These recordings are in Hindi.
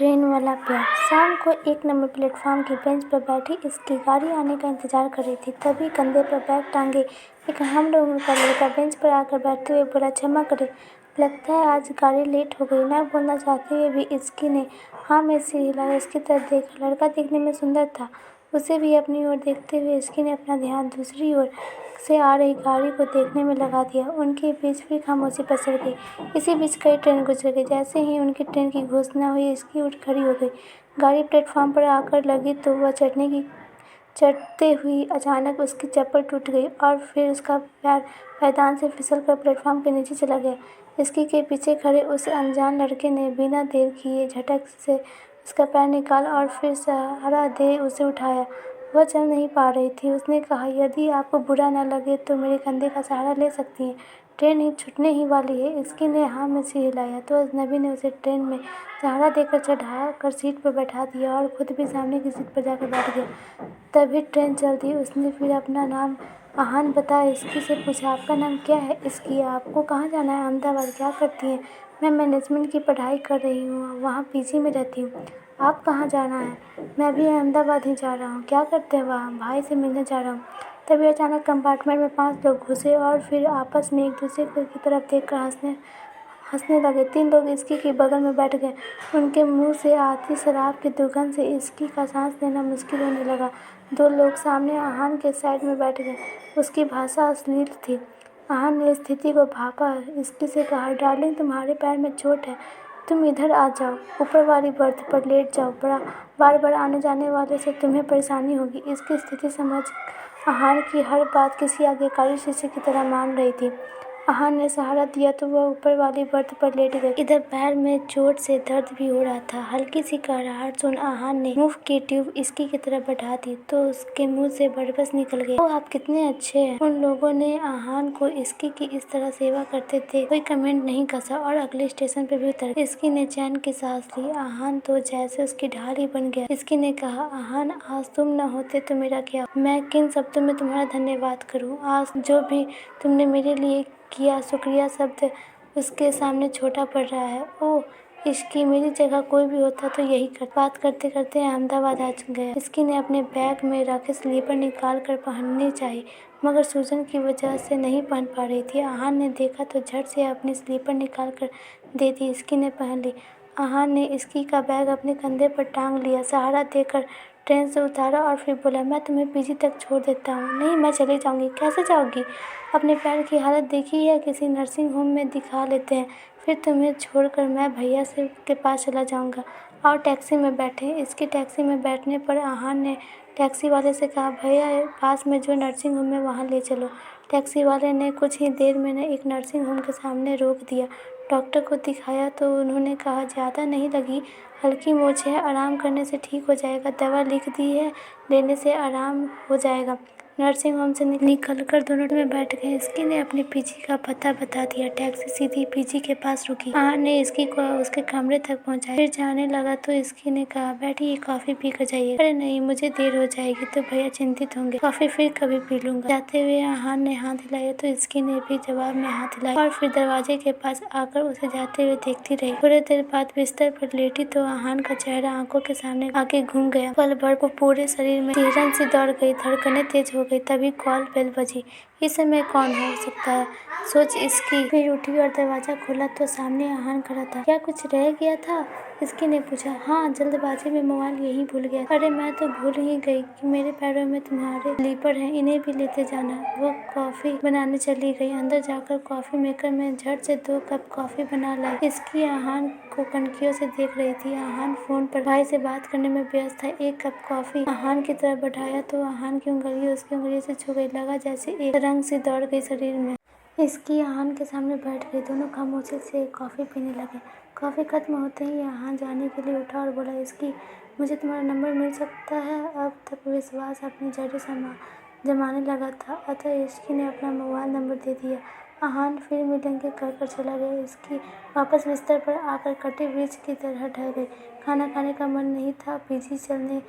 ट्रेन वाला प्यार। शाम को 1 नंबर प्लेटफॉर्म की बेंच पर बैठी इसकी गाड़ी आने का इंतजार कर रही थी। तभी कंधे पर बैग टांगे एक हम उम्र का लड़का बेंच पर आकर बैठते हुए बोला, क्षमा करें, लगता है आज गाड़ी लेट हो गई। न बोलना चाहते हुए भी इसकी ने हाँ में सिर हिलाया। उसकी तरफ देखा। लड़का दिखने में सुंदर था। उसे भी अपनी ओर देखते हुए इसकी ने अपना ध्यान दूसरी ओर से आ रही गाड़ी को देखने में लगा दिया। उनके बीच फिर खामोशी पसर गई। इसी बीच कई ट्रेन गुजर गई। जैसे ही उनकी ट्रेन की घोषणा हुई, इसकी उठ खड़ी हो गई। गाड़ी प्लेटफॉर्म पर आकर लगी तो वह चढ़ते हुई अचानक उसकी चप्पल टूट गई और फिर उसका पैर पायदान से फिसलकर प्लेटफॉर्म के नीचे चला गया। इसकी के पीछे खड़े उस अनजान लड़के ने बिना देर किए झटक से उसका पैर निकाला और फिर सहारा दे उसे उठाया। वह चल नहीं पा रही थी। उसने कहा, यदि आपको बुरा न लगे तो मेरे कंधे का सहारा ले सकती हैं, ट्रेन ही छूटने ही वाली है। इसकी ने हाँ में सिर हिलाया तो अजनबी ने उसे ट्रेन में सहारा देकर चढ़ा कर सीट पर बैठा दिया और खुद भी सामने की सीट पर जाकर बैठ गया। तभी ट्रेन चल दी। उसने फिर अपना नाम आहान बताया। इसकी से पूछा, आपका नाम क्या है? इसकी, आपको कहाँ जाना है? अहमदाबाद। क्या करती हैं? मैं मैनेजमेंट की पढ़ाई कर रही हूँ, वहाँ पीजी में रहती हूँ। आप कहाँ जाना है? मैं भी अहमदाबाद ही जा रहा हूँ। क्या करते हैं वहाँ? भाई से मिलने जा रहा हूँ। तभी अचानक कंपार्टमेंट में 5 लोग घुसे और फिर आपस में एक दूसरे की तरफ देखकर हंसने लगे। 3 लोग इसकी के बगल में बैठ गए। उनके मुंह से आती शराब की दुर्गंध से इसकी का सांस लेना मुश्किल होने लगा। 2 लोग सामने आहान के साइड में बैठ गए। उसकी भाषा अश्लील थी। आहान ने स्थिति को भांपा। इसकी से कहा, डार्लिंग, तुम्हारे पैर में चोट है, तुम इधर आ जाओ, ऊपर वाली बर्थ पर लेट जाओ। बार बार आने जाने वाले से तुम्हें परेशानी होगी। इसकी स्थिति समझ आहान की हर बात किसी आज्ञाकारी शिष्य की तरह मान रही थी। आहान ने सहारा दिया तो वह ऊपर वाली बर्थ पर लेट गई। इधर पैर में चोट से दर्द भी हो रहा था। हल्की सी कराहट सुन आहान ने मुंह की ट्यूब इसकी की तरफ बढ़ा दी तो उसके मुंह से बड़बस निकल गई, ओह, आप कितने अच्छे हैं। उन लोगों ने आहान को इसकी की इस तरह सेवा करते थे कोई कमेंट नहीं कसा और अगले स्टेशन पर भी उतर। इसकी ने चैन की सांस ली। आहान तो जैसे उसकी ढाल ही बन गया। इसकी ने कहा, आहान, आज तुम न होते तो मेरा क्या, मैं किन शब्दों में तुम्हारा धन्यवाद करूं। आज जो भी तुमने मेरे लिए किया, शुक्रिया शब्द उसके सामने छोटा पड़ रहा है। ओह, इसकी मेरी जगह कोई भी होता तो यही कर। बात करते करते अहमदाबाद आ गया। इसकी ने अपने बैग में रखे स्लीपर निकाल कर पहनने चाहिए मगर सूजन की वजह से नहीं पहन पा रही थी। आहान ने देखा तो झट से अपनी स्लीपर निकाल कर दे दी। इसकी ने पहन ली। आहान ने इसकी का बैग अपने कंधे पर टांग लिया, सहारा देकर ट्रेन से उतारा और फिर बोला, मैं तुम्हें पीजी तक छोड़ देता हूँ। नहीं, मैं चली जाऊँगी। कैसे जाओगी? अपने पैर की हालत देखी है, किसी नर्सिंग होम में दिखा लेते हैं, फिर तुम्हें छोड़कर मैं भैया से के पास चला जाऊँगा। और टैक्सी में बैठे। इसकी टैक्सी में बैठने पर आहान ने टैक्सी वाले से कहा, भैया, पास में जो नर्सिंग होम है वहाँ ले चलो। टैक्सी वाले ने कुछ ही देर में एक नर्सिंग होम के सामने रोक दिया। डॉक्टर को दिखाया तो उन्होंने कहा, ज़्यादा नहीं लगी, हल्की मोच है, आराम करने से ठीक हो जाएगा। दवा लिख दी है, लेने से आराम हो जाएगा। नर्सिंग होम से निकलकर दोनों में बैठ गए। इसकी ने अपने पीजी का पता बता दिया। टैक्सी सीधी पीजी के पास रुकी। आहान ने इसकी को उसके कमरे तक पहुंचाया। फिर जाने लगा तो इसकी ने कहा, बैठिए, कॉफ़ी पी कर जाइए। अरे नहीं, मुझे देर हो जाएगी तो भैया चिंतित होंगे, कॉफ़ी फिर कभी पी लूंगा। जाते हुए आहान ने हाथ हिलाया तो इसकी ने भी जवाब में हाथ हिलाया और फिर दरवाजे के पास आकर उसे जाते हुए देखती रही। थोड़ी देर बाद बिस्तर पर लेटी तो आहान का चेहरा आंखों के सामने आके घूम गया। पल भर को पूरे शरीर में सिहरन सी दौड़ गई, धड़कनें तेज हो गई। तभी कॉल बेल बजी। इस समय कौन हो सकता है, सोच इसकी। फिर उठी और दरवाजा खोला तो सामने आहान खड़ा था। क्या कुछ रह गया था? इसकी ने पूछा। हाँ, जल्दबाजी में मोबाइल यहीं भूल गया। अरे, मैं तो भूल ही गई कि मेरे पैरों में तुम्हारे स्लीपर हैं, इन्हें भी लेते जाना। वो कॉफी बनाने चली गई। अंदर जाकर कॉफी मेकर में झट से 2 कप कॉफी बना लाई। इसकी आहान को कनखियों से देख रही थी। आहान फोन पर भाई से बात करने में व्यस्त था। 1 कप कॉफी आहान की तरफ बढ़ाया तो आहान की उंगलियां उसकी उंगलियों से छू गई। लगा जैसे एक रंग सी दौड़ गई शरीर में। इसकी आहान के सामने बैठ गई। दोनों खामोशी से कॉफी पीने लगे। कॉफी खत्म होते ही आहान जाने के लिए उठा और बोला, इसकी, मुझे तुम्हारा नंबर मिल सकता है? अब तक विश्वास अपनी जड़ें जमाने लगा था, अतः इसकी ने अपना मोबाइल नंबर दे दिया। आहान फिर मिलेंगे कहकर चला गया। इसकी वापस बिस्तर पर आकर कटे वृक्ष की तरह ढह गई। खाना खाने का मन नहीं था। पीजी चलने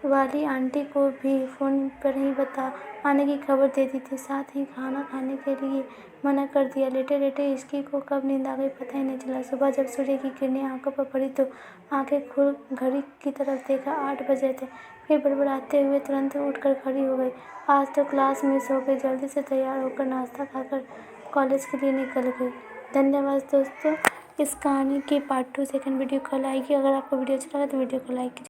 वाली आंटी को भी फ़ोन पर ही बता आने की खबर दे दी थी। साथ ही खाना खाने के लिए मना कर दिया। लेटे-लेटे इसकी को कब नींद आ गई पता ही नहीं चला। सुबह जब सूर्य की किरणें आँखों पर पड़ी तो आँखें खोल घड़ी की तरफ देखा, 8 बजे थे। फिर बड़बड़ाते हुए तुरंत उठकर खड़ी हो गई। आज तो क्लास मिस हो गई। जल्दी से तैयार होकर नाश्ता खाकर कॉलेज के लिए निकल गई। धन्यवाद दोस्तों। इस कहानी की पार्ट 2 सेकंड वीडियो कल आएगी। अगर आपको वीडियो अच्छा लगा तो वीडियो को लाइक कीजिए।